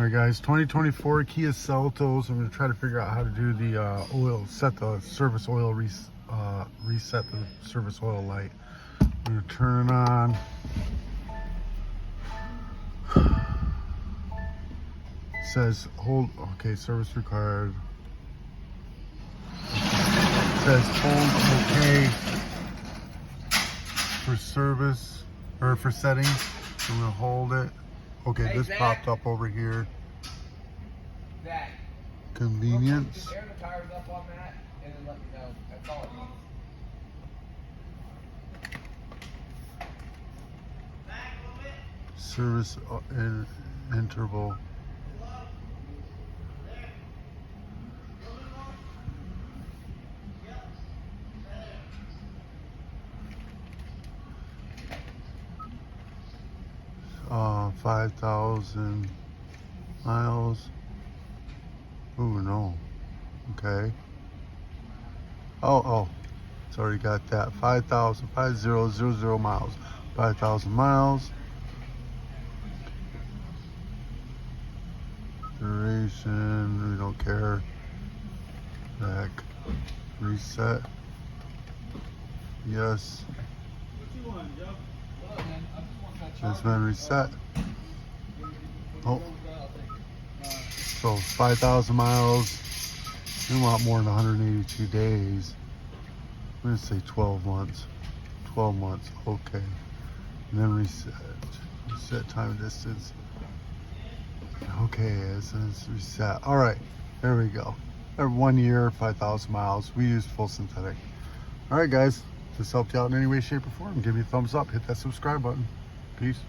Alright guys, 2024 Kia Seltos. I'm going to try to figure out how to do the oil, set the service oil, reset the service oil light. I'm going to turn it on. It says hold, okay, service required. It says hold okay for service, or for settings. So I'm going to hold it. Okay, hey, this Zach popped up over here. Zach, convenience. Just air the tires up on that and then let me know. That's all it needs. Service interval. Uh, 5,000 miles. Ooh, no. Okay. Oh, it's already got that. 5,000 miles. 5,000 miles. Duration, we don't care. Back. Reset. Yes. What you want, Joe? What up, man? I just want that It's been reset. Oh. So 5,000 miles. We want more than 182 days. I'm gonna say 12 months. 12 months, okay. And then reset. Reset time and distance. Okay, it's reset. All right, there we go. 1 year, 5,000 miles. We use full synthetic. All right, guys. If this helped you out in any way, shape, or form, give me a thumbs up. Hit that subscribe button. Peace.